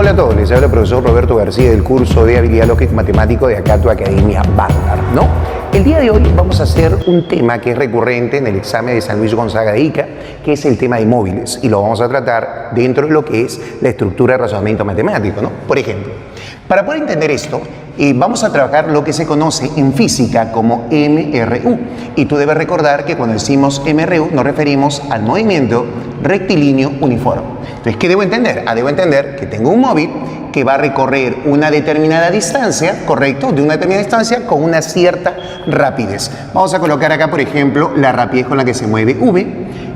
Hola a todos, les habla el profesor Roberto García del curso de Habilidad Lógica y Matemático de acá tu Academia Vanguard, ¿no? El día de hoy vamos a hacer un tema que es recurrente en el examen de San Luis Gonzaga de Ica, que es el tema de móviles, y lo vamos a tratar dentro de lo que es la estructura de razonamiento matemático, ¿no? Por ejemplo, para poder entender esto, vamos a trabajar lo que se conoce en física como MRU. Y tú debes recordar que cuando decimos MRU nos referimos al movimiento rectilíneo uniforme. Entonces, ¿qué debo entender? Debo entender que tengo un móvil que va a recorrer una determinada distancia, ¿correcto? De una determinada distancia con una cierta rapidez. Vamos a colocar acá, por ejemplo, la rapidez con la que se mueve V,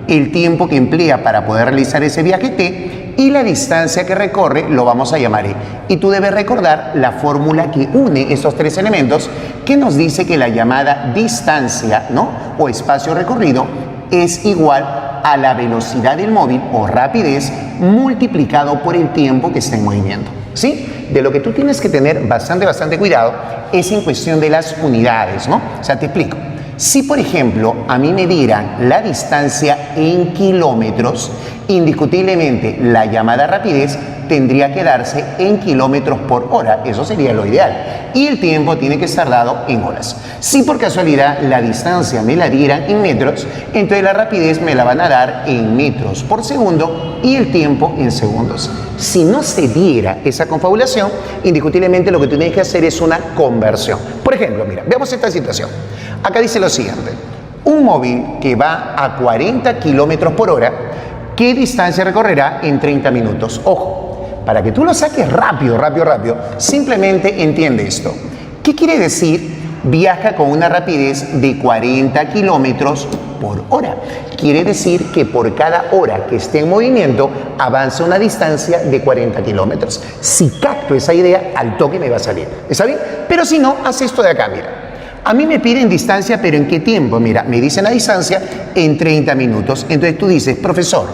el tiempo que emplea para poder realizar ese viaje T, y la distancia que recorre lo vamos a llamar E. Y tú debes recordar la fórmula que une esos tres elementos, que nos dice que la llamada distancia, ¿no?, o espacio recorrido es igual a la velocidad del móvil o rapidez multiplicado por el tiempo que está en movimiento, ¿sí? De lo que tú tienes que tener bastante cuidado es en cuestión de las unidades, ¿no? O sea, te explico. Si, por ejemplo, a mí me dieran la distancia en kilómetros, indiscutiblemente la llamada rapidez tendría que darse en kilómetros por hora. Eso sería lo ideal. Y el tiempo tiene que estar dado en horas. Si por casualidad la distancia me la dieran en metros, entonces la rapidez me la van a dar en metros por segundo y el tiempo en segundos. Si no se diera esa confabulación, indiscutiblemente lo que tú tienes que hacer es una conversión. Por ejemplo, mira, veamos esta situación. Acá dice lo siguiente: un móvil que va a 40 kilómetros por hora, ¿qué distancia recorrerá en 30 minutos? Ojo, para que tú lo saques rápido, simplemente entiende esto. ¿Qué quiere decir? Viaja con una rapidez de 40 kilómetros por hora. Quiere decir que por cada hora que esté en movimiento avanza una distancia de 40 kilómetros. Si capto esa idea, al toque me va a salir. ¿Está bien? Pero si no, haz esto de acá, mira. A mí me piden distancia, pero ¿en qué tiempo? Mira, me dicen la distancia en 30 minutos. Entonces tú dices, profesor,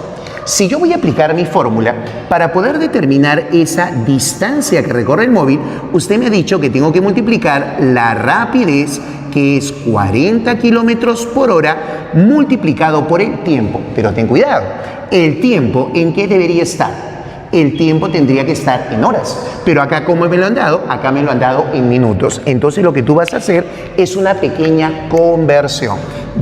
si yo voy a aplicar mi fórmula para poder determinar esa distancia que recorre el móvil, usted me ha dicho que tengo que multiplicar la rapidez, que es 40 kilómetros por hora, multiplicado por el tiempo. Pero ten cuidado, ¿el tiempo en qué debería estar? El tiempo tendría que estar en horas, pero acá, ¿cómo me lo han dado? Acá me lo han dado en minutos. Entonces lo que tú vas a hacer es una pequeña conversión.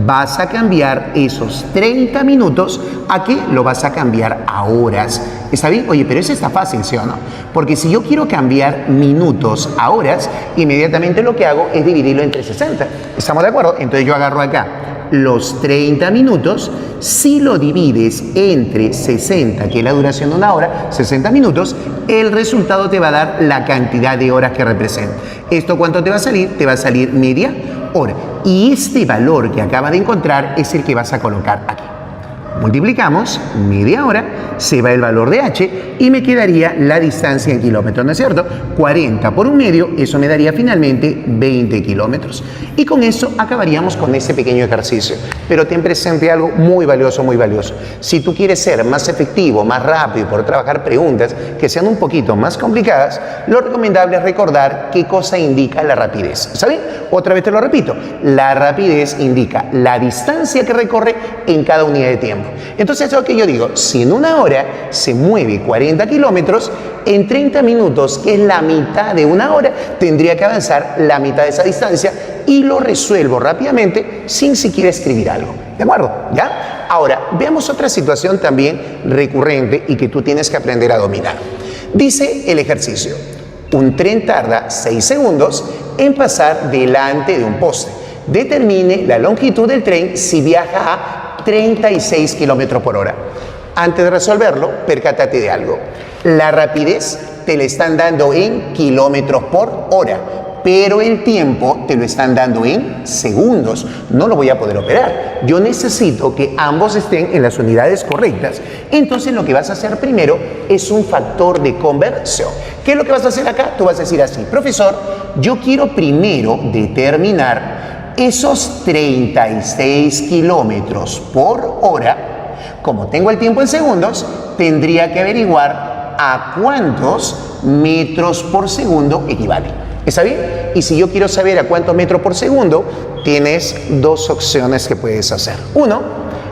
Vas a cambiar esos 30 minutos, ¿a qué? Lo vas a cambiar a horas. ¿Está bien? Oye, pero eso está fácil, ¿sí o no? Porque si yo quiero cambiar minutos a horas, inmediatamente lo que hago es dividirlo entre 60. ¿Estamos de acuerdo? Entonces yo agarro acá los 30 minutos, si lo divides entre 60, que es la duración de una hora, 60 minutos, el resultado te va a dar la cantidad de horas que representa. ¿Esto cuánto te va a salir? Te va a salir media hora. Y este valor que acabas de encontrar es el que vas a colocar aquí. Multiplicamos media hora, se va el valor de h y me quedaría la distancia en kilómetros, ¿no es cierto? 40 por un medio, eso me daría finalmente 20 kilómetros. Y con eso acabaríamos con este pequeño ejercicio. Pero ten presente algo muy valioso, muy valioso. Si tú quieres ser más efectivo, más rápido y poder trabajar preguntas que sean un poquito más complicadas, lo recomendable es recordar qué cosa indica la rapidez. ¿Saben? Otra vez te lo repito. La rapidez indica la distancia que recorre en cada unidad de tiempo. Entonces, eso es lo que yo digo, si en una hora se mueve 40 kilómetros, en 30 minutos, que es la mitad de una hora, tendría que avanzar la mitad de esa distancia y lo resuelvo rápidamente sin siquiera escribir algo. ¿De acuerdo? ¿Ya? Ahora, veamos otra situación también recurrente y que tú tienes que aprender a dominar. Dice el ejercicio: un tren tarda 6 segundos en pasar delante de un poste. Determine la longitud del tren si viaja a 36 kilómetros por hora. Antes de resolverlo, percátate de algo. La rapidez te la están dando en kilómetros por hora, pero el tiempo te lo están dando en segundos. No lo voy a poder operar. Yo necesito que ambos estén en las unidades correctas. Entonces lo que vas a hacer primero es un factor de conversión. ¿Qué es lo que vas a hacer acá? Tú vas a decir así: profesor, yo quiero primero determinar esos 36 kilómetros por hora. Como tengo el tiempo en segundos, tendría que averiguar a cuántos metros por segundo equivale. ¿Está bien? Y si yo quiero saber a cuántos metros por segundo, tienes dos opciones que puedes hacer. Uno,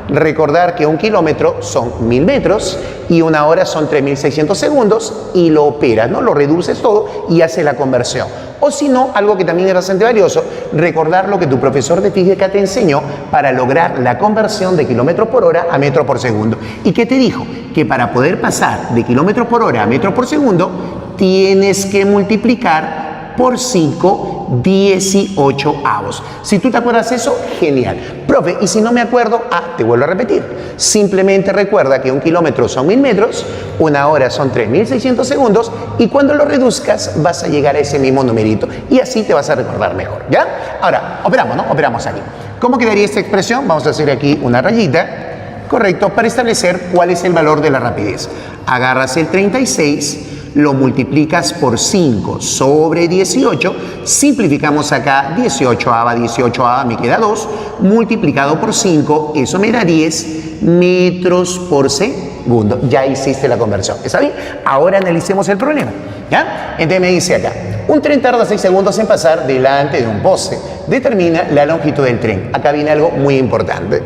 Recordar que 1 kilómetro son 1000 metros y 1 hora son 3600 segundos y lo operas, ¿no? Lo reduces todo y haces la conversión. O si no, algo que también es bastante valioso, recordar lo que tu profesor de física te enseñó para lograr la conversión de kilómetros por hora a metros por segundo. ¿Y qué te dijo? Que para poder pasar de kilómetros por hora a metros por segundo, tienes que multiplicar por 5 18avos. Si tú te acuerdas eso, genial. Profe, y si no me acuerdo, te vuelvo a repetir. Simplemente recuerda que 1 kilómetro son 1000 metros, 1 hora son 3600 segundos y cuando lo reduzcas vas a llegar a ese mismo numerito y así te vas a recordar mejor, ¿ya? Ahora, operamos, ¿no? Operamos aquí. ¿Cómo quedaría esta expresión? Vamos a hacer aquí una rayita, correcto, para establecer cuál es el valor de la rapidez. Agarras el 36, lo multiplicas por 5 sobre 18, simplificamos acá 18ava, me queda 2, multiplicado por 5, eso me da 10 metros por segundo. Ya hiciste la conversión, ¿está bien? Ahora analicemos el problema, ¿ya? Entonces me dice acá, un tren tarda 6 segundos en pasar delante de un poste. Determina la longitud del tren. Acá viene algo muy importante.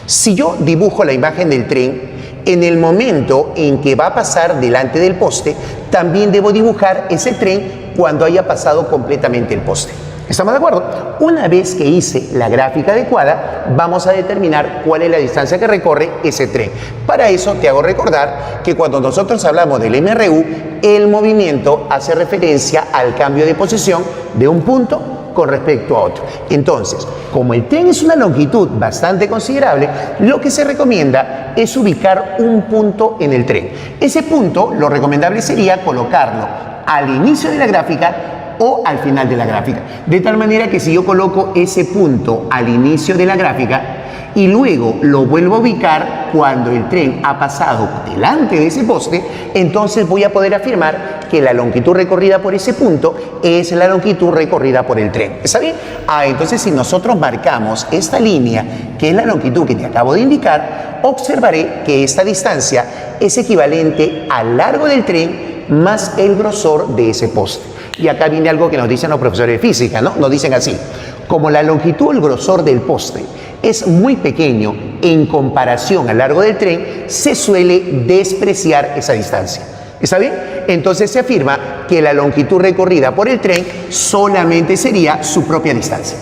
Si yo dibujo la imagen del tren, en el momento en que va a pasar delante del poste, también debo dibujar ese tren cuando haya pasado completamente el poste. ¿Estamos de acuerdo? Una vez que hice la gráfica adecuada, vamos a determinar cuál es la distancia que recorre ese tren. Para eso te hago recordar que cuando nosotros hablamos del MRU, el movimiento hace referencia al cambio de posición de un punto con respecto a otro. Entonces, como el tren es una longitud bastante considerable, lo que se recomienda es ubicar un punto en el tren. Ese punto, lo recomendable sería colocarlo al inicio de la gráfica o al final de la gráfica. De tal manera que si yo coloco ese punto al inicio de la gráfica y luego lo vuelvo a ubicar cuando el tren ha pasado delante de ese poste, entonces voy a poder afirmar que la longitud recorrida por ese punto es la longitud recorrida por el tren. ¿Está bien? Entonces si nosotros marcamos esta línea, que es la longitud que te acabo de indicar, observaré que esta distancia es equivalente al largo del tren más el grosor de ese poste. Y acá viene algo que nos dicen los profesores de física, ¿no? Nos dicen así: como la longitud o el grosor del poste es muy pequeño en comparación al largo del tren, se suele despreciar esa distancia. ¿Está bien? Entonces se afirma que la longitud recorrida por el tren solamente sería su propia distancia.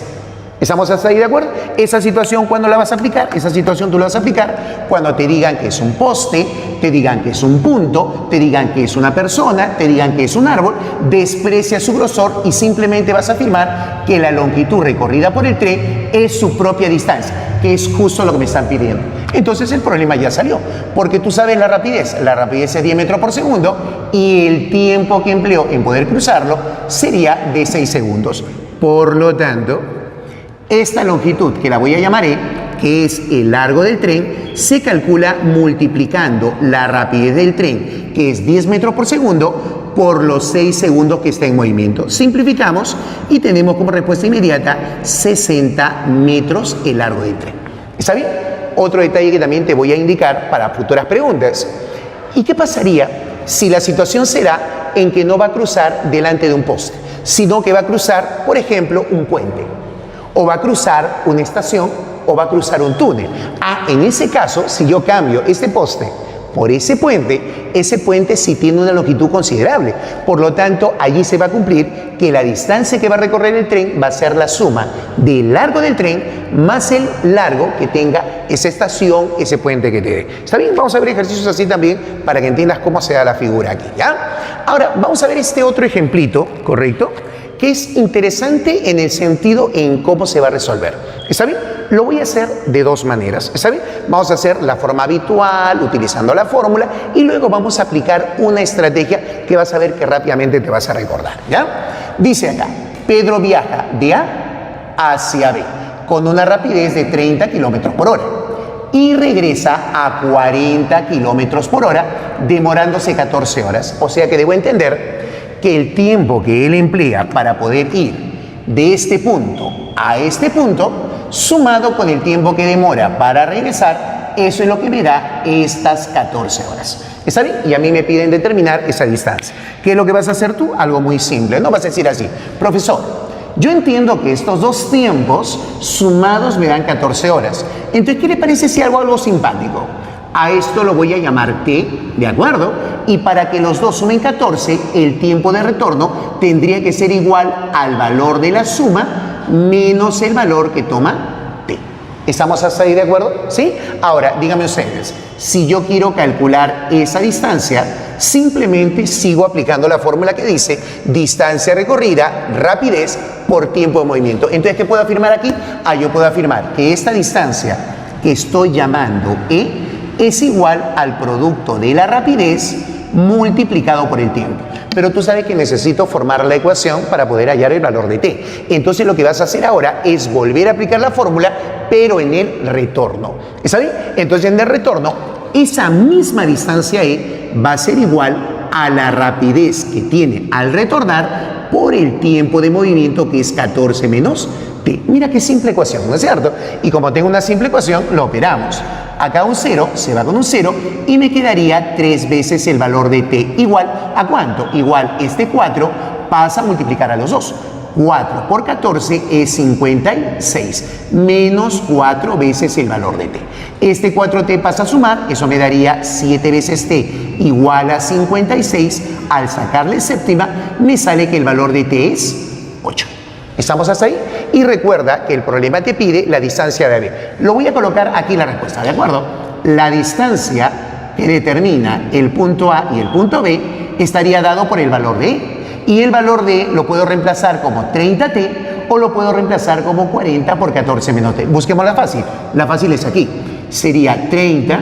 ¿Estamos hasta ahí de acuerdo? Esa situación, ¿cuándo la vas a aplicar? Esa situación tú la vas a aplicar cuando te digan que es un poste, te digan que es un punto, te digan que es una persona, te digan que es un árbol, desprecia su grosor y simplemente vas a afirmar que la longitud recorrida por el tren es su propia distancia, que es justo lo que me están pidiendo. Entonces el problema ya salió, porque tú sabes la rapidez es 10 metros por segundo y el tiempo que empleó en poder cruzarlo sería de 6 segundos. Por lo tanto, esta longitud, que la voy a llamar E, que es el largo del tren, se calcula multiplicando la rapidez del tren, que es 10 metros por segundo, por los 6 segundos que está en movimiento. Simplificamos y tenemos como respuesta inmediata 60 metros el largo del tren. ¿Está bien? Otro detalle que también te voy a indicar para futuras preguntas. ¿Y qué pasaría si la situación será en que no va a cruzar delante de un poste, sino que va a cruzar, por ejemplo, un puente? O va a cruzar una estación o va a cruzar un túnel. En ese caso, si yo cambio este poste por ese puente sí tiene una longitud considerable. Por lo tanto, allí se va a cumplir que la distancia que va a recorrer el tren va a ser la suma del largo del tren más el largo que tenga esa estación, ese puente que te dé. ¿Está bien? Vamos a ver ejercicios así también para que entiendas cómo se da la figura aquí, ¿ya? Ahora, vamos a ver este otro ejemplito, ¿correcto?, que es interesante en el sentido en cómo se va a resolver. ¿Está bien? Lo voy a hacer de dos maneras. ¿Está bien? Vamos a hacer la forma habitual, utilizando la fórmula, y luego vamos a aplicar una estrategia que vas a ver que rápidamente te vas a recordar, ¿ya? Dice acá, Pedro viaja de A hacia B con una rapidez de 30 kilómetros por hora y regresa a 40 kilómetros por hora, demorándose 14 horas. O sea que debo entender que el tiempo que él emplea para poder ir de este punto a este punto, sumado con el tiempo que demora para regresar, eso es lo que me da estas 14 horas. ¿Está bien? Y a mí me piden determinar esa distancia. ¿Qué es lo que vas a hacer tú? Algo muy simple. No vas a decir así: profesor, Yo entiendo que estos dos tiempos sumados me dan 14 horas. Entonces, ¿qué le parece si hago algo simpático? A esto lo voy a llamar t, ¿de acuerdo? Y para que los dos sumen 14, el tiempo de retorno tendría que ser igual al valor de la suma menos el valor que toma t. ¿Estamos hasta ahí de acuerdo? ¿Sí? Ahora, díganme ustedes, si yo quiero calcular esa distancia, simplemente sigo aplicando la fórmula que dice distancia recorrida, rapidez por tiempo de movimiento. Entonces, ¿qué puedo afirmar aquí? Yo puedo afirmar que esta distancia que estoy llamando E es igual al producto de la rapidez multiplicado por el tiempo. Pero tú sabes que necesito formar la ecuación para poder hallar el valor de t. Entonces lo que vas a hacer ahora es volver a aplicar la fórmula, pero en el retorno. ¿Está bien? Entonces en el retorno, esa misma distancia E va a ser igual a la rapidez que tiene al retornar por el tiempo de movimiento, que es 14 menos t. Mira qué simple ecuación, ¿no es cierto? Y como tengo una simple ecuación, lo operamos. Acá un 0 se va con un 0 y me quedaría 3 veces el valor de t. ¿Igual a cuánto? Igual este 4 pasa a multiplicar a los dos. 4 por 14 es 56, menos 4 veces el valor de t. Este 4t pasa a sumar, eso me daría 7 veces t igual a 56. Al sacarle séptima, me sale que el valor de t es 8. ¿Estamos hasta ahí? Y recuerda que el problema te pide la distancia de AB. Lo voy a colocar aquí la respuesta, ¿de acuerdo? La distancia que determina el punto A y el punto B estaría dado por el valor de E. Y el valor de E lo puedo reemplazar como 30t o lo puedo reemplazar como 40 por 14 menos t. Busquemos la fácil. La fácil es aquí. Sería 30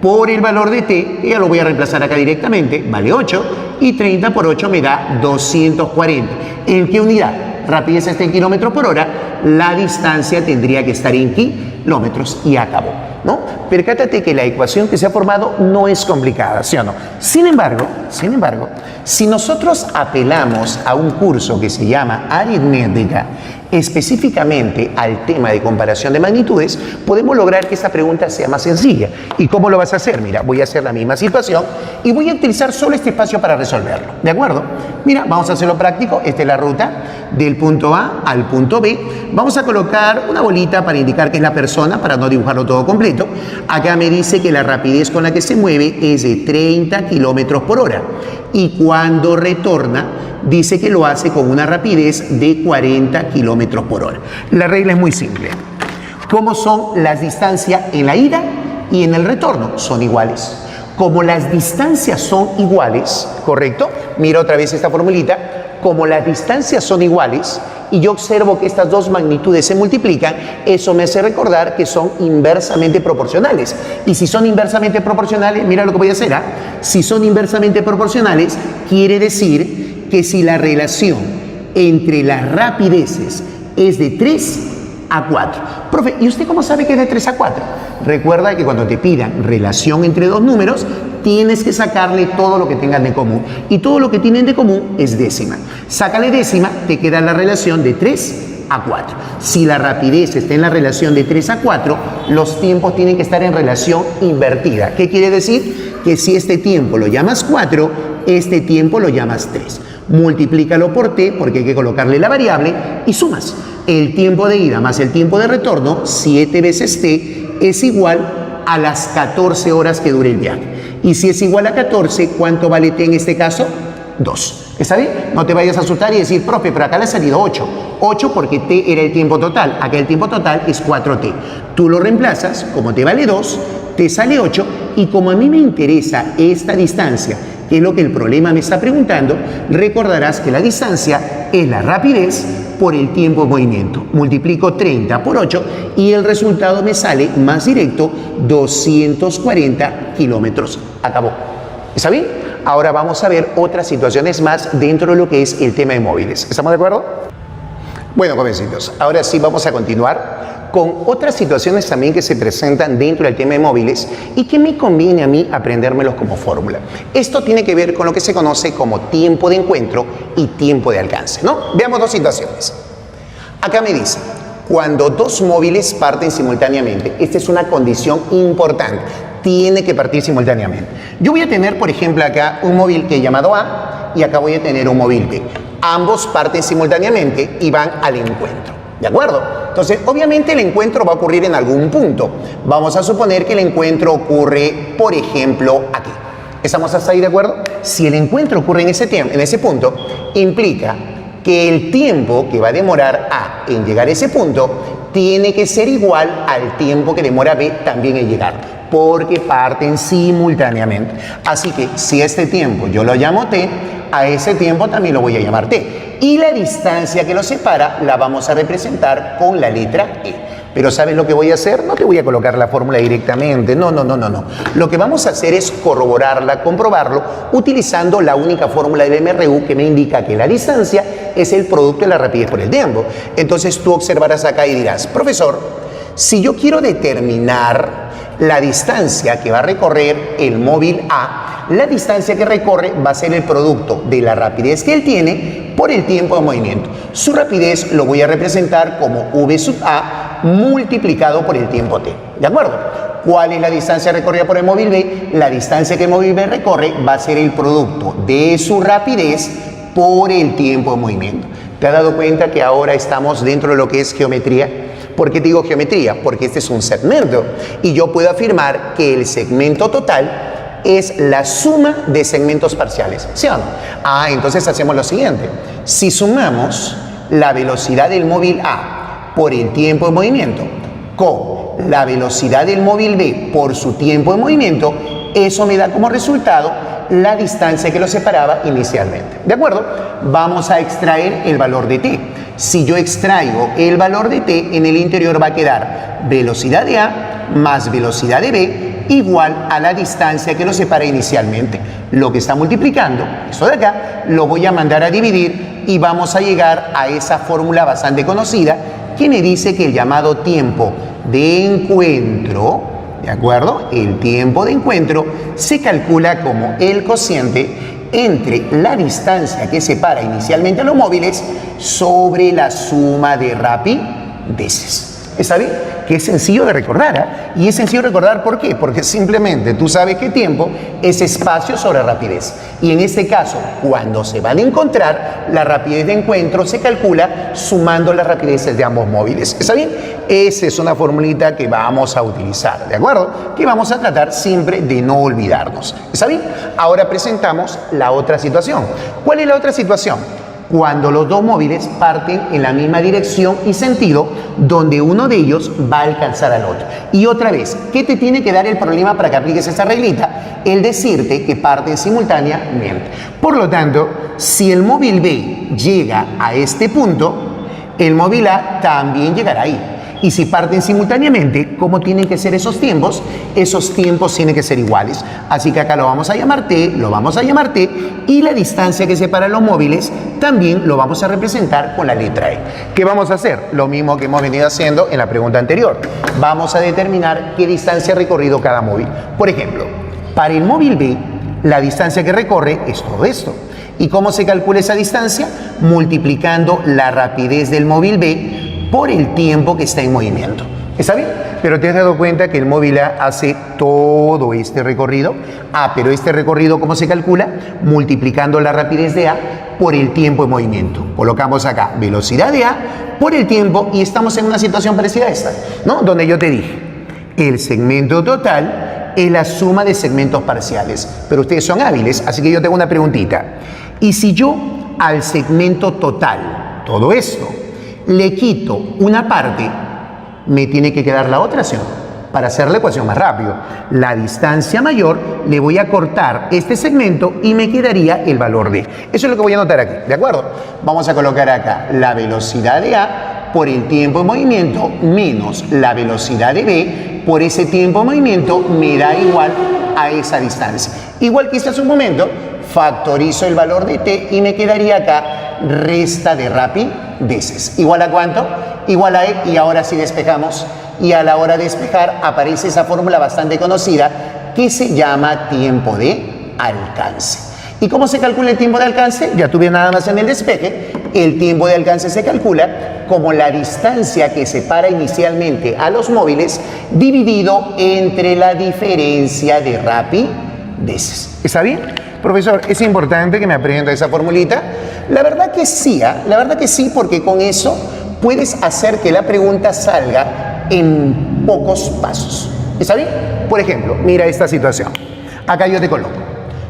por el valor de t, que ya lo voy a reemplazar acá directamente, vale 8, y 30 por 8 me da 240. ¿En qué unidad? Rapidez está en kilómetros por hora, la distancia tendría que estar en kilómetros y acabó, ¿no? Percátate que la ecuación que se ha formado no es complicada, ¿sí o no? Sin embargo, si nosotros apelamos a un curso que se llama aritmética, específicamente al tema de comparación de magnitudes, podemos lograr que esta pregunta sea más sencilla. ¿Y cómo lo vas a hacer? Mira, voy a hacer la misma situación y voy a utilizar solo este espacio para resolverlo, ¿de acuerdo? Mira, vamos a hacerlo práctico. Esta es la ruta del punto A al punto B. Vamos a colocar una bolita para indicar que es la persona, para no dibujarlo todo completo. Acá me dice que la rapidez con la que se mueve es de 30 kilómetros por hora. Y cuando retorna, dice que lo hace con una rapidez de 40 kilómetros por hora. La regla es muy simple. ¿Cómo son las distancias en la ida y en el retorno? Son iguales. Como las distancias son iguales, ¿correcto? Mira otra vez esta formulita. Como las distancias son iguales y yo observo que estas dos magnitudes se multiplican, eso me hace recordar que son inversamente proporcionales. Y si son inversamente proporcionales, mira lo que voy a hacer, Si son inversamente proporcionales, quiere decir que si la relación entre las rapideces es de 3 a 4. Profe, ¿y usted cómo sabe que es de 3 a 4? Recuerda que cuando te pidan relación entre dos números, tienes que sacarle todo lo que tengan de común. Y todo lo que tienen de común es décima. Sácale décima, te queda la relación de 3 a 4. Si la rapidez está en la relación de 3 a 4, los tiempos tienen que estar en relación invertida. ¿Qué quiere decir? Que si este tiempo lo llamas 4, este tiempo lo llamas 3. Multiplícalo por t, porque hay que colocarle la variable, y sumas. El tiempo de ida más el tiempo de retorno, 7 veces t, es igual a las 14 horas que dure el viaje. Y si es igual a 14, ¿cuánto vale t en este caso? 2. ¿Está bien? No te vayas a asustar y decir, profe, pero acá le ha salido 8. 8 porque t era el tiempo total. Acá el tiempo total es 4t. Tú lo reemplazas, como te vale 2, te sale 8. Y como a mí me interesa esta distancia, que es lo que el problema me está preguntando, recordarás que la distancia es la rapidez por el tiempo de movimiento. Multiplico 30 por 8 y el resultado me sale más directo, 240 kilómetros. Acabó. ¿Está bien? Ahora vamos a ver otras situaciones más dentro de lo que es el tema de móviles. ¿Estamos de acuerdo? Bueno, jovencitos, ahora sí vamos a continuar con otras situaciones también que se presentan dentro del tema de móviles y que me conviene a mí aprendérmelos como fórmula. Esto tiene que ver con lo que se conoce como tiempo de encuentro y tiempo de alcance, ¿no? Veamos dos situaciones. Acá me dice, cuando dos móviles parten simultáneamente, esta es una condición importante, tiene que partir simultáneamente. Yo voy a tener, por ejemplo, acá un móvil que he llamado A y acá voy a tener un móvil B. Ambos parten simultáneamente y van al encuentro. ¿De acuerdo? Entonces, obviamente el encuentro va a ocurrir en algún punto. Vamos a suponer que el encuentro ocurre, por ejemplo, aquí. ¿Estamos hasta ahí de acuerdo? Si el encuentro ocurre en ese punto, implica que el tiempo que va a demorar A en llegar a ese punto tiene que ser igual al tiempo que demora B también en llegar, porque parten simultáneamente. Así que si este tiempo yo lo llamo T, a ese tiempo también lo voy a llamar T. Y la distancia que los separa la vamos a representar con la letra E. Pero ¿sabes lo que voy a hacer? No te voy a colocar la fórmula directamente, no. Lo que vamos a hacer es corroborarla, comprobarlo, utilizando la única fórmula del MRU que me indica que la distancia es el producto de la rapidez por el tiempo. Entonces tú observarás acá y dirás, profesor, si yo quiero determinar la distancia que va a recorrer el móvil A, la distancia que recorre va a ser el producto de la rapidez que él tiene por el tiempo de movimiento. Su rapidez lo voy a representar como V sub A multiplicado por el tiempo T. ¿De acuerdo? ¿Cuál es la distancia recorrida por el móvil B? La distancia que el móvil B recorre va a ser el producto de su rapidez por el tiempo de movimiento. ¿Te has dado cuenta que ahora estamos dentro de lo que es geometría? ¿Por qué digo geometría? Porque este es un segmento y yo puedo afirmar que el segmento total es la suma de segmentos parciales, ¿sí o no? Entonces hacemos lo siguiente. Si sumamos la velocidad del móvil A por el tiempo de movimiento con la velocidad del móvil B por su tiempo de movimiento, eso me da como resultado la distancia que lo separaba inicialmente. ¿De acuerdo? Vamos a extraer el valor de T. Si yo extraigo el valor de T, en el interior va a quedar velocidad de A más velocidad de B igual a la distancia que lo separa inicialmente. Lo que está multiplicando, eso de acá, lo voy a mandar a dividir y vamos a llegar a esa fórmula bastante conocida que me dice que el llamado tiempo de encuentro, ¿de acuerdo? El tiempo de encuentro se calcula como el cociente entre la distancia que separa inicialmente a los móviles sobre la suma de rapideces. ¿Está bien? Que es sencillo de recordar, Y es sencillo de recordar, ¿por qué? Porque simplemente tú sabes que tiempo es espacio sobre rapidez. Y en este caso, cuando se van a encontrar, la rapidez de encuentro se calcula sumando las rapideces de ambos móviles. ¿Está bien? Esa es una formulita que vamos a utilizar, ¿de acuerdo? Que vamos a tratar siempre de no olvidarnos. ¿Está bien? Ahora presentamos la otra situación. ¿Cuál es la otra situación? Cuando los dos móviles parten en la misma dirección y sentido, donde uno de ellos va a alcanzar al otro. Y otra vez, ¿qué te tiene que dar el problema para que apliques esa reglita? El decirte que parten simultáneamente. Por lo tanto, si el móvil B llega a este punto, el móvil A también llegará ahí. Y si parten simultáneamente, ¿cómo tienen que ser esos tiempos? Esos tiempos tienen que ser iguales. Así que acá lo vamos a llamar T, lo vamos a llamar T, y la distancia que separa los móviles también lo vamos a representar con la letra E. ¿Qué vamos a hacer? Lo mismo que hemos venido haciendo en la pregunta anterior. Vamos a determinar qué distancia ha recorrido cada móvil. Por ejemplo, para el móvil B, la distancia que recorre es todo esto. ¿Y cómo se calcula esa distancia? Multiplicando la rapidez del móvil B por el tiempo que está en movimiento. ¿Está bien? Pero te has dado cuenta que el móvil A hace todo este recorrido. Pero este recorrido, ¿cómo se calcula? Multiplicando la rapidez de A por el tiempo de movimiento. Colocamos acá velocidad de A por el tiempo y estamos en una situación parecida a esta, ¿no? Donde yo te dije, el segmento total es la suma de segmentos parciales. Pero ustedes son hábiles, así que yo tengo una preguntita. ¿Y si yo al segmento total, todo esto, le quito una parte, me tiene que quedar la otra, ¿sí? Para hacer la ecuación más rápido, la distancia mayor, le voy a cortar este segmento y me quedaría el valor de. Eso es lo que voy a anotar aquí, ¿de acuerdo? Vamos a colocar acá la velocidad de A por el tiempo de movimiento menos la velocidad de B por ese tiempo de movimiento me da igual a esa distancia. Igual que hice hace un momento, factorizo el valor de T y me quedaría acá resta de rapideces. ¿Igual a cuánto? Igual a E, y ahora sí despejamos. Y a la hora de despejar aparece esa fórmula bastante conocida que se llama tiempo de alcance. ¿Y cómo se calcula el tiempo de alcance? Ya tuve nada más en el despeje. El tiempo de alcance se calcula como la distancia que separa inicialmente a los móviles dividido entre la diferencia de rapideces. ¿Está bien? Profesor, ¿es importante que me aprenda esa formulita? La verdad que sí, la verdad que sí, porque con eso puedes hacer que la pregunta salga en pocos pasos. ¿Está bien? Por ejemplo, mira esta situación. Acá yo te coloco.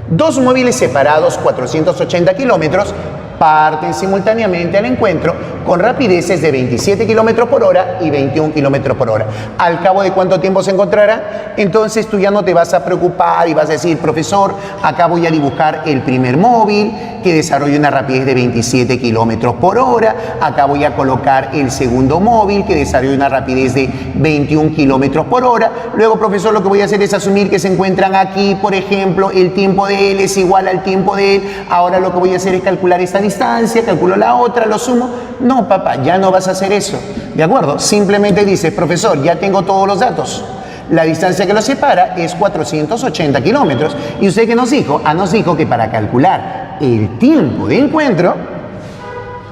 Dos móviles separados 480 kilómetros parten simultáneamente al encuentro con rapideces de 27 kilómetros por hora y 21 kilómetros por hora. ¿Al cabo de cuánto tiempo se encontrarán? Entonces tú ya no te vas a preocupar y vas a decir, profesor, acá voy a dibujar el primer móvil que desarrolla una rapidez de 27 kilómetros por hora. Acá voy a colocar el segundo móvil que desarrolla una rapidez de 21 kilómetros por hora. Luego, profesor, lo que voy a hacer es asumir que se encuentran aquí, por ejemplo, el tiempo de él es igual al tiempo de él. Ahora lo que voy a hacer es calcular esta distancia, calculo la otra, lo sumo. No, papá, ya no vas a hacer eso. ¿De acuerdo? Simplemente dices, profesor, ya tengo todos los datos. La distancia que los separa es 480 kilómetros. ¿Y usted qué nos dijo? Nos dijo que para calcular el tiempo de encuentro,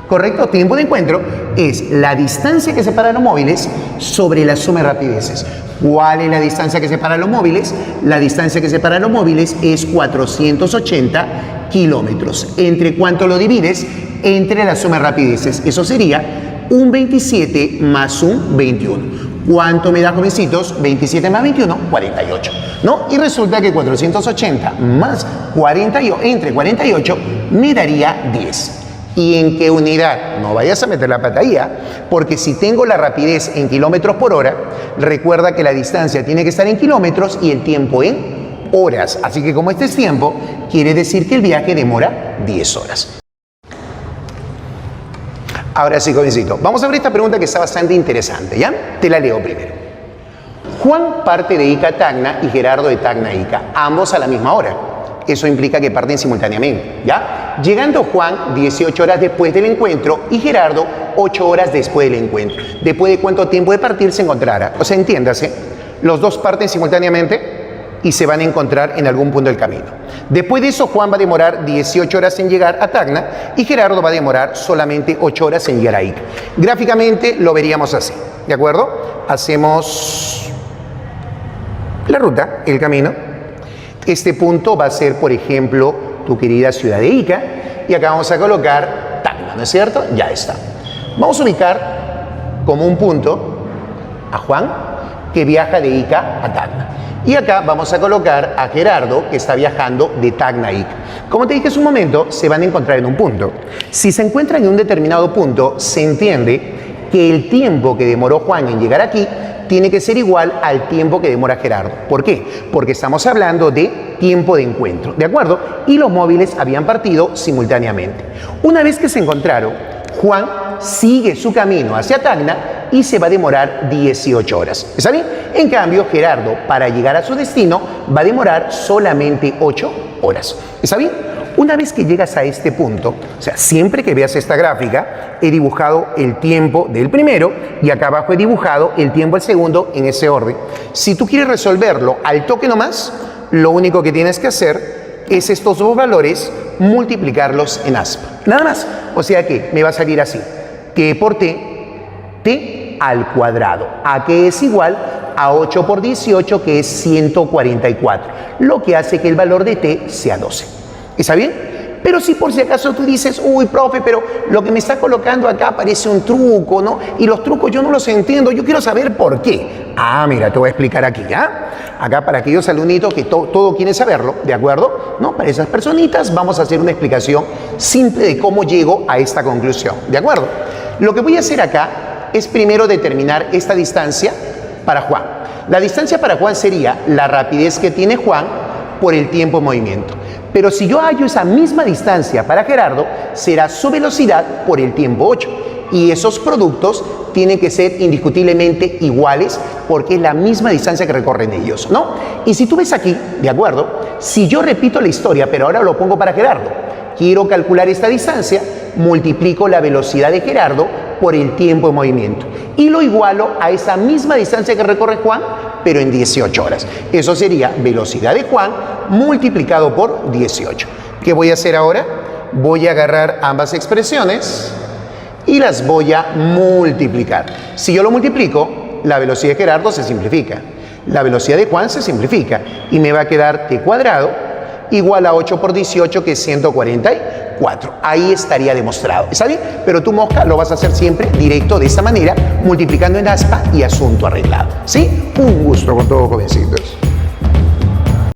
¿correcto? Tiempo de encuentro es la distancia que separa los móviles sobre la suma de rapideces. ¿Cuál es la distancia que separa los móviles? La distancia que separa los móviles es 480 kilómetros. ¿Entre cuánto lo divides? Entre la suma de rapideces. Eso sería un 27 más un 21. ¿Cuánto me da, jovencitos? 27 más 21, 48. ¿No? Y resulta que 480 más 48, entre 48, me daría 10. ¿Y en qué unidad? No vayas a meter la pata ahí, porque si tengo la rapidez en kilómetros por hora, recuerda que la distancia tiene que estar en kilómetros y el tiempo en horas. Así que como este es tiempo, quiere decir que el viaje demora 10 horas. Ahora sí, jovencito, vamos a ver esta pregunta que está bastante interesante, ¿ya? Te la leo primero. Juan parte de Ica a Tacna y Gerardo de Tacna a Ica, ambos a la misma hora. Eso implica que parten simultáneamente, ¿ya? Llegando Juan 18 horas después del encuentro y Gerardo 8 horas después del encuentro. ¿Después de cuánto tiempo de partir se encontrará? O sea, entiéndase, los dos parten simultáneamente y se van a encontrar en algún punto del camino. Después de eso, Juan va a demorar 18 horas en llegar a Tacna y Gerardo va a demorar solamente 8 horas en llegar a Ica. Gráficamente lo veríamos así, ¿de acuerdo? Hacemos la ruta, el camino. Este punto va a ser, por ejemplo, tu querida ciudad de Ica y acá vamos a colocar Tacna, ¿no es cierto? Ya está. Vamos a ubicar como un punto a Juan que viaja de Ica a Tacna. Y acá vamos a colocar a Gerardo, que está viajando de Tacna a Ica. Como te dije hace un momento, se van a encontrar en un punto. Si se encuentran en un determinado punto, se entiende que el tiempo que demoró Juan en llegar aquí tiene que ser igual al tiempo que demora Gerardo. ¿Por qué? Porque estamos hablando de tiempo de encuentro, ¿de acuerdo? Y los móviles habían partido simultáneamente. Una vez que se encontraron, Juan sigue su camino hacia Tacna y se va a demorar 18 horas. ¿Está bien? En cambio, Gerardo, para llegar a su destino, va a demorar solamente 8 horas. ¿Está bien? Una vez que llegas a este punto, o sea, siempre que veas esta gráfica, he dibujado el tiempo del primero y acá abajo he dibujado el tiempo del segundo en ese orden. Si tú quieres resolverlo al toque nomás, lo único que tienes que hacer es estos dos valores multiplicarlos en aspa. Nada más. O sea que me va a salir así. T por T al cuadrado. ¿A qué es igual? A 8 por 18, que es 144. Lo que hace que el valor de T sea 12. ¿Está bien? Pero si por si acaso tú dices, uy, profe, pero lo que me está colocando acá parece un truco, ¿no? Y los trucos yo no los entiendo, yo quiero saber por qué. Mira, te voy a explicar aquí, ¿ya? Acá para aquellos alumnitos que todo quieren saberlo, ¿de acuerdo? ¿No? Para esas personitas vamos a hacer una explicación simple de cómo llego a esta conclusión, ¿de acuerdo? Lo que voy a hacer acá es primero determinar esta distancia para Juan. La distancia para Juan sería la rapidez que tiene Juan por el tiempo en movimiento. Pero si yo hallo esa misma distancia para Gerardo, será su velocidad por el tiempo 8. Y esos productos tienen que ser indiscutiblemente iguales porque es la misma distancia que recorren ellos, ¿no? Y si tú ves aquí, ¿de acuerdo? Si yo repito la historia, pero ahora lo pongo para Gerardo, quiero calcular esta distancia, multiplico la velocidad de Gerardo por el tiempo de movimiento y lo igualo a esa misma distancia que recorre Juan, pero en 18 horas. Eso sería velocidad de Juan multiplicado por 18. ¿Qué voy a hacer ahora? Voy a agarrar ambas expresiones y las voy a multiplicar. Si yo lo multiplico, la velocidad de Gerardo se simplifica, la velocidad de Juan se simplifica y me va a quedar t cuadrado igual a 8 por 18, que es 144. Ahí estaría demostrado. ¿Está bien? Pero tu mosca lo vas a hacer siempre directo de esta manera, multiplicando en aspa y asunto arreglado. ¿Sí? Un gusto con todo, jovencitos.